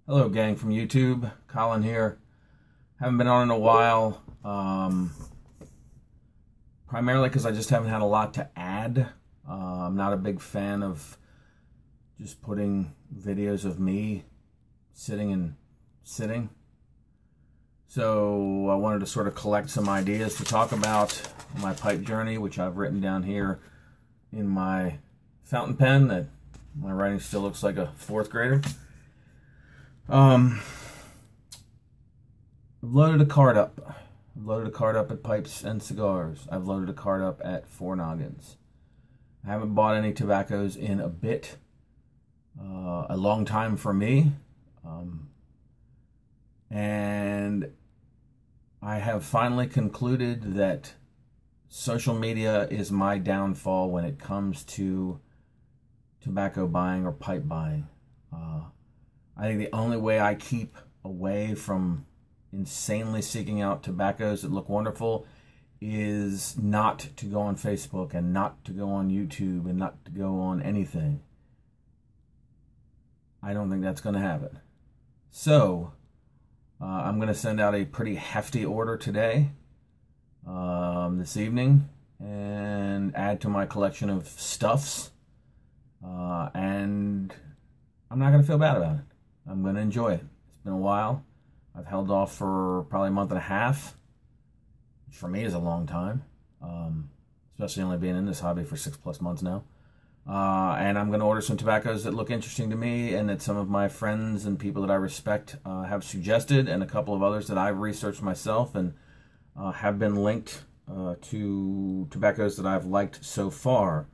Hello, gang from YouTube. Colin here. Haven't been on in a while, primarily because I just haven't had a lot to add. I'm not a big fan of just putting videos of me sitting. So I wanted to sort of collect some ideas to talk about my pipe journey, which I've written down here in my fountain pen that my writing still looks like a fourth grader. I've loaded a cart up. I've loaded a cart up at Pipes and Cigars. I've loaded a cart up at Four Noggins. I haven't bought any tobaccos in a bit. A long time for me. And I have finally concluded that social media is my downfall when it comes to tobacco buying or pipe buying. I think the only way I keep away from insanely seeking out tobaccos that look wonderful is not to go on Facebook and not to go on YouTube and not to go on anything. I don't think that's going to happen. So, I'm going to send out a pretty hefty order today, this evening, and add to my collection of stuffs. And I'm not going to feel bad about it. I'm going to enjoy it. It's been a while. I've held off for probably a month and a half, which for me is a long time, especially only being in this hobby for 6+ months now. And I'm going to order some tobaccos that look interesting to me and that some of my friends and people that I respect have suggested, and a couple of others that I've researched myself and have been linked to tobaccos that I've liked so far.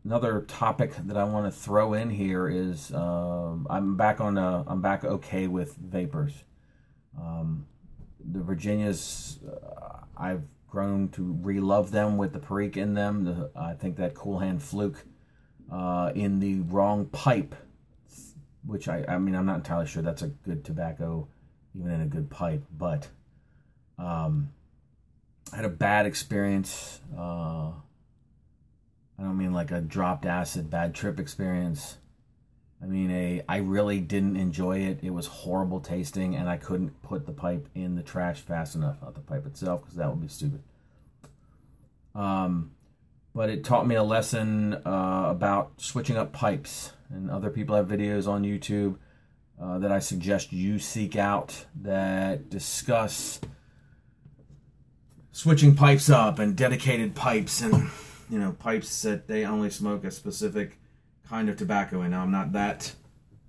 Another topic that I want to throw in here is I'm back okay with vapors. The Virginias, I've grown to re-love them with the Perique in them. I think that Cool Hand Fluke in the wrong pipe, which I mean, I'm not entirely sure that's a good tobacco even in a good pipe, but I had a bad experience. I don't mean like a dropped acid bad trip experience. I mean I really didn't enjoy it. It was horrible tasting, and I couldn't put the pipe in the trash fast enough. Not the pipe itself, because that would be stupid. But it taught me a lesson about switching up pipes, and other people have videos on YouTube that I suggest you seek out that discuss switching pipes up and dedicated pipes, and pipes that they only smoke a specific kind of tobacco. And now I'm not that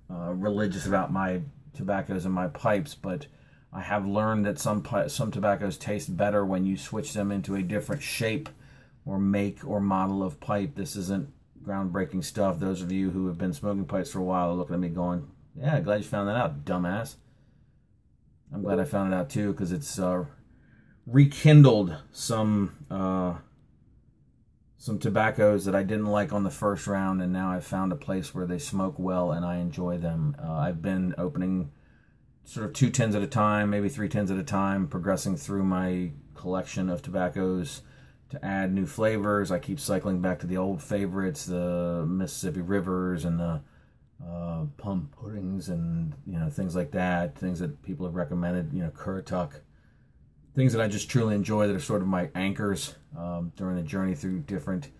religious about my tobaccos and my pipes, but I have learned that some tobaccos taste better when you switch them into a different shape or make or model of pipe. This isn't groundbreaking stuff. Those of you who have been smoking pipes for a while are looking at me going, yeah, glad you found that out, dumbass. I'm glad I found it out too, because it's rekindled some tobaccos that I didn't like on the first round, and now I've found a place where they smoke well and I enjoy them. I've been opening sort of 2 tins at a time, maybe 3 tins at a time, progressing through my collection of tobaccos to add new flavors. I keep cycling back to the old favorites, the Mississippi Rivers and the plum puddings and things like that, things that people have recommended, Currituck. Things that I just truly enjoy, that are sort of my anchors during the journey through different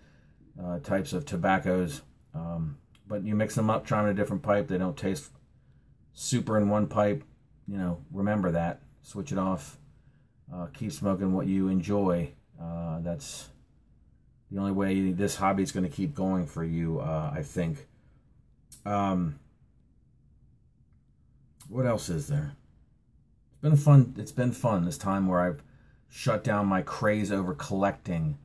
types of tobaccos. But you mix them up, try them in a different pipe. They don't taste super in one pipe. Remember that. Switch it off. Keep smoking what you enjoy. That's the only way this hobby is going to keep going for you, I think. What else is there? It's been fun this time where I've shut down my craze over collecting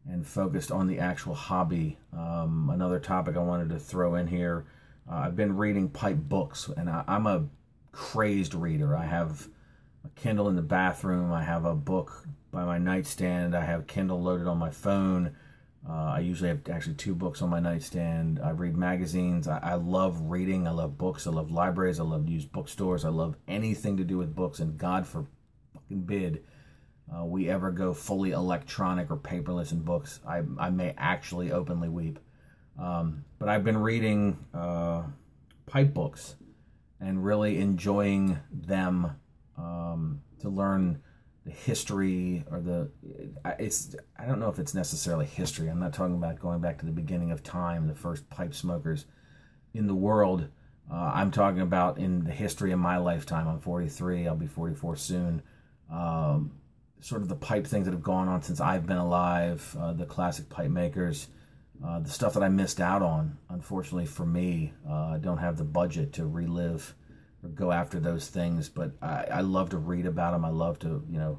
and focused on the actual hobby. Another topic I wanted to throw in here, I've been reading pipe books, and I'm a crazed reader. I have a Kindle in the bathroom, I have a book by my nightstand, I have Kindle loaded on my phone. I usually have actually 2 books on my nightstand. I read magazines. I love reading. I love books. I love libraries. I love used bookstores. I love anything to do with books. And God forbid we ever go fully electronic or paperless in books. I may actually openly weep. But I've been reading pipe books, and really enjoying them, to learn the history, or I don't know if it's necessarily history. I'm not talking about going back to the beginning of time, the first pipe smokers in the world. I'm talking about in the history of my lifetime. I'm 43. I'll be 44 soon. Sort of the pipe things that have gone on since I've been alive, the classic pipe makers, the stuff that I missed out on, unfortunately for me. I don't have the budget to relive or go after those things, but I love to read about them. I love to,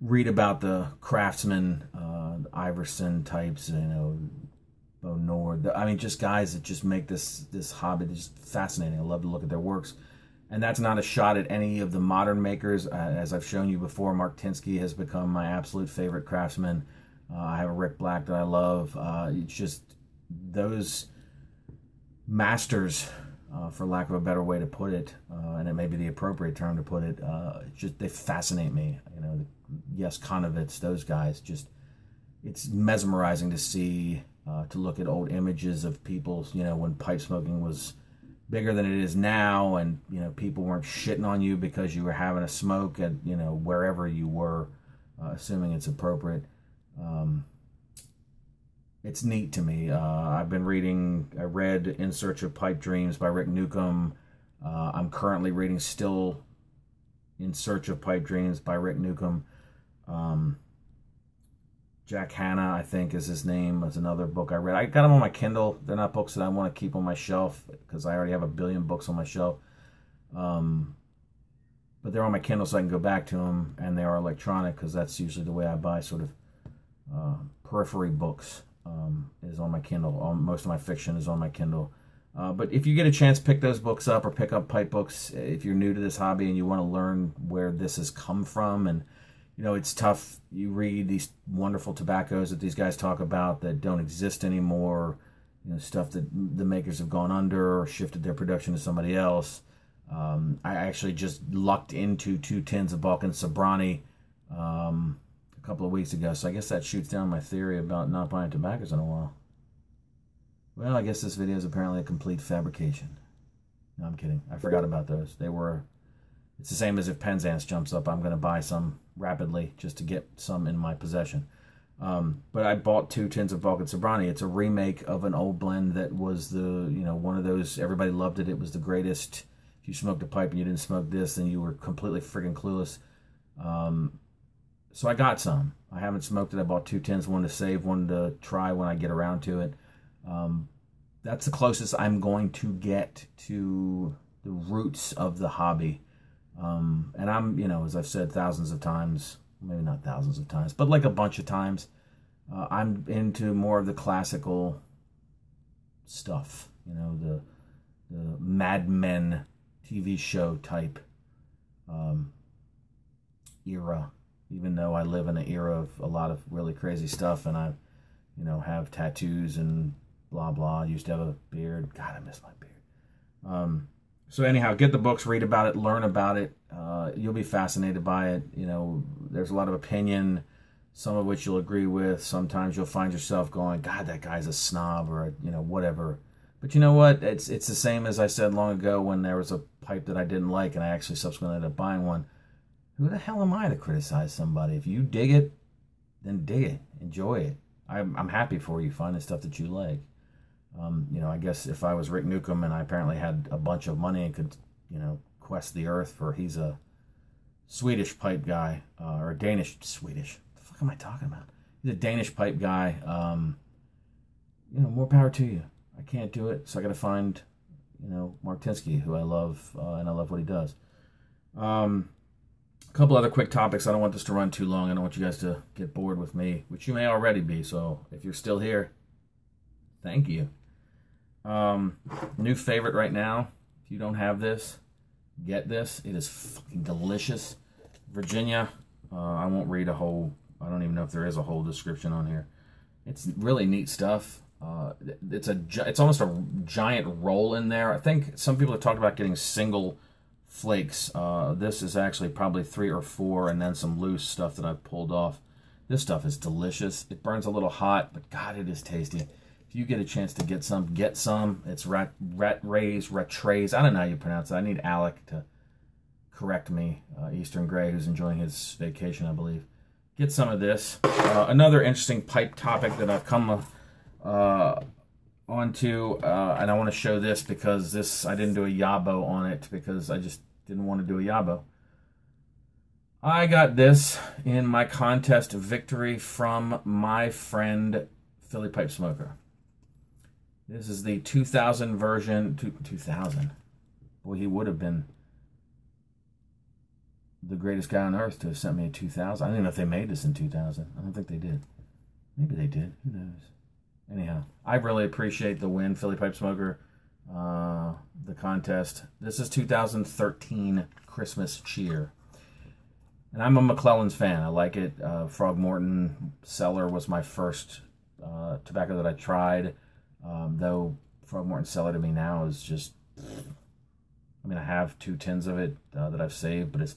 read about the craftsmen, the Iverson types, Bo Nord. I mean, just guys that just make this hobby just fascinating. I love to look at their works. And that's not a shot at any of the modern makers. As I've shown you before, Mark Tinsky has become my absolute favorite craftsman. I have a Rick Black that I love. It's just those masters, for lack of a better way to put it, and it may be the appropriate term to put it, they fascinate me. Yes, Konovitz, those guys, just, it's mesmerizing to see, to look at old images of people, when pipe smoking was bigger than it is now, and people weren't shitting on you because you were having a smoke at wherever you were, assuming it's appropriate. It's neat to me. I read In Search of Pipe Dreams by Rick Newcomb. I'm currently reading Still In Search of Pipe Dreams by Rick Newcomb. Jack Hanna, I think is his name, is another book I read. I got them on my Kindle. They're not books that I want to keep on my shelf because I already have 1 billion books on my shelf. But they're on my Kindle so I can go back to them, and they are electronic because that's usually the way I buy sort of periphery books, is on my Kindle. Most of my fiction is on my Kindle. But if you get a chance, pick those books up or pick up pipe books. If you're new to this hobby and you want to learn where this has come from, and it's tough. You read these wonderful tobaccos that these guys talk about that don't exist anymore, stuff that the makers have gone under or shifted their production to somebody else. I actually just lucked into 2 tins of Balkan Sobrani a couple of weeks ago, so I guess that shoots down my theory about not buying tobaccos in a while. Well, I guess this video is apparently a complete fabrication. No, I'm kidding. I forgot about those. It's the same as if Penzance jumps up. I'm going to buy some rapidly just to get some in my possession. But I bought 2 tins of Balkan Sobrani. It's a remake of an old blend that was one of those, everybody loved it. It was the greatest. If you smoked a pipe and you didn't smoke this, then you were completely friggin' clueless. So I got some. I haven't smoked it. I bought 2 tins, one to save, one to try when I get around to it. That's the closest I'm going to get to the roots of the hobby. And I'm, as I've said thousands of times, maybe not thousands of times, but like a bunch of times, I'm into more of the classical stuff, the Mad Men TV show type era, even though I live in an era of a lot of really crazy stuff, and I, have tattoos and blah, blah. I used to have a beard. God, I miss my beard. So anyhow, get the books, read about it, learn about it. You'll be fascinated by it. There's a lot of opinion, some of which you'll agree with. Sometimes you'll find yourself going, God, that guy's a snob, or, whatever. But you know what? It's the same as I said long ago when there was a pipe that I didn't like and I actually subsequently ended up buying one. Who the hell am I to criticize somebody? If you dig it, then dig it. Enjoy it. I'm happy for you finding stuff that you like. I guess if I was Rick Newcomb and I apparently had a bunch of money and could, quest the earth he's a Swedish pipe guy, or a Swedish. What the fuck am I talking about? He's a Danish pipe guy. More power to you. I can't do it, so I got to find, Mark Tinsky, who I love, and I love what he does. A couple other quick topics. I don't want this to run too long. I don't want you guys to get bored with me, which you may already be. So if you're still here, thank you. New favorite right now. If you don't have this, get this. It is fucking delicious. Virginia. I won't read a whole, I don't even know if there is a whole description on here. It's really neat stuff. It's almost a giant roll in there. I think some people have talked about getting single flakes. This is actually probably 3 or 4 and then some loose stuff that I've pulled off. This stuff is delicious. It burns a little hot, but God, it is tasty. If you get a chance to get some, get some. It's Rattray. I don't know how you pronounce it. I need Alec to correct me. Eastern Gray, who's enjoying his vacation, I believe. Get some of this. Another interesting pipe topic that I've come onto, and I want to show this because this, I didn't do a Yabo on it because I just didn't want to do a Yabo. I got this in my contest victory from my friend Philly Pipe Smoker. This is the 2000 version. 2000. Boy, he would have been the greatest guy on earth to have sent me a 2000. I don't even know if they made this in 2000. I don't think they did. Maybe they did. Who knows? Anyhow, I really appreciate the win, Philly Pipe Smoker, the contest. This is 2013 Christmas Cheer. And I'm a McClelland's fan. I like it. Frogmorton Cellar was my first tobacco that I tried. Though Frogmorton Cellar to me now is just, I mean, I have 2 tins of it that I've saved, but it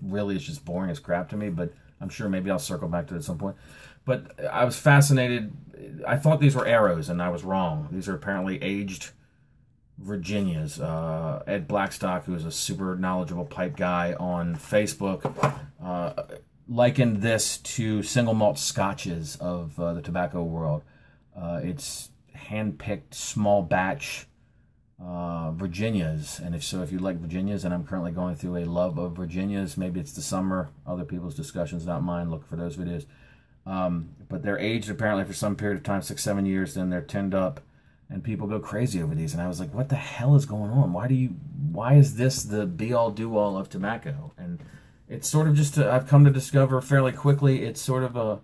really is just boring as crap to me. But I'm sure maybe I'll circle back to it at some point. But I was fascinated. I thought these were arrows, and I was wrong. These are apparently aged Virginias. Ed Blackstock, who is a super knowledgeable pipe guy on Facebook, likened this to single malt scotches of the tobacco world. It's hand-picked small batch Virginias, and if you like Virginias, and I'm currently going through a love of Virginias, maybe it's the summer, other people's discussions, not mine, look for those videos. But they're aged apparently for some period of time, 6-7 years, then they're tinned up, and people go crazy over these. And I was like, what the hell is going on? Why is this the be-all, do-all of tobacco? And it's sort of just, I've come to discover fairly quickly, it's sort of a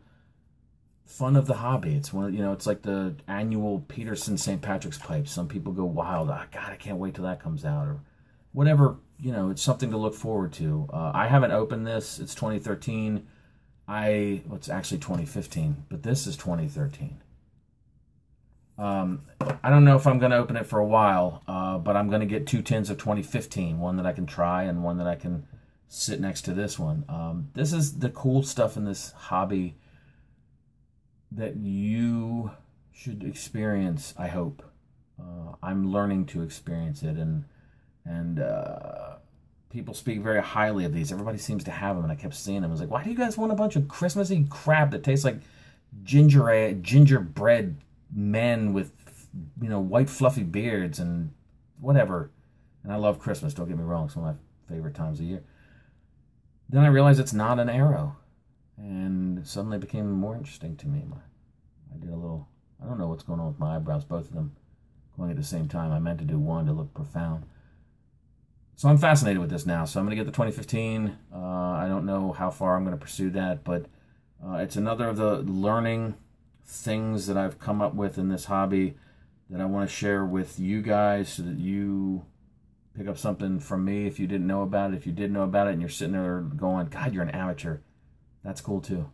fun of the hobby. It's one, it's like the annual Peterson St. Patrick's pipe. Some people go wild. God, I can't wait till that comes out, or whatever. It's something to look forward to. I haven't opened this. It's 2013. It's actually 2015, but this is 2013. I don't know if I'm going to open it for a while, but I'm going to get 2 tins of 2015, one that I can try and one that I can sit next to this one. This is the cool stuff in this hobby that you should experience, I hope. I'm learning to experience it, and people speak very highly of these. Everybody seems to have them, and I kept seeing them. I was like, why do you guys want a bunch of Christmassy crap that tastes like gingerbread men with, white fluffy beards and whatever? And I love Christmas, don't get me wrong. It's one of my favorite times of year. Then I realized it's not an arrow, and it suddenly became more interesting to me. I did a little, I don't know what's going on with my eyebrows, both of them going at the same time. I meant to do one to look profound. So I'm fascinated with this now. So I'm going to get the 2015. I don't know how far I'm going to pursue that, but it's another of the learning things that I've come up with in this hobby that I want to share with you guys so that you pick up something from me if you didn't know about it. If you did know about it and you're sitting there going, God, you're an amateur, that's cool too.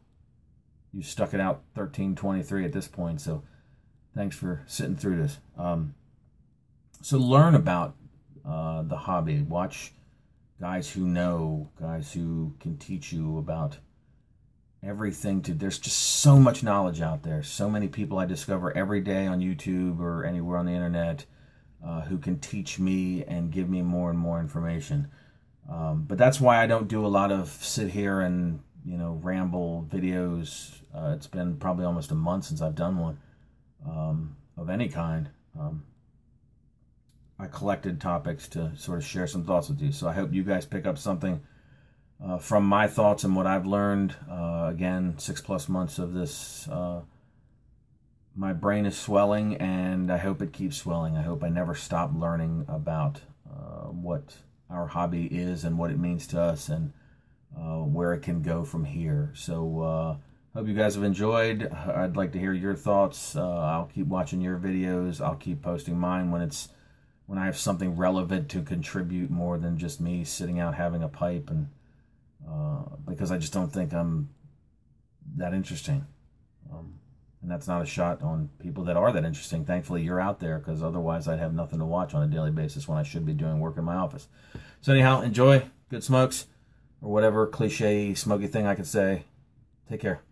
You stuck it out 13:23 at this point, so thanks for sitting through this. So learn about the hobby. Watch guys who know, guys who can teach you about everything. There's just so much knowledge out there. So many people I discover every day on YouTube or anywhere on the internet who can teach me and give me more and more information. But that's why I don't do a lot of sit here and ramble videos. It's been probably almost a month since I've done one of any kind. I collected topics to sort of share some thoughts with you. So I hope you guys pick up something from my thoughts and what I've learned. Again, 6+ months of this. My brain is swelling, and I hope it keeps swelling. I hope I never stop learning about what our hobby is and what it means to us, and where it can go from here. So hope you guys have enjoyed. I'd like to hear your thoughts. I'll keep watching your videos. I'll keep posting mine when I have something relevant to contribute more than just me sitting out having a pipe, and because I just don't think I'm that interesting. And that's not a shot on people that are that interesting. Thankfully, you're out there, because otherwise I'd have nothing to watch on a daily basis when I should be doing work in my office. So anyhow, enjoy. Good smokes, or whatever cliche smoky thing I could say. Take care.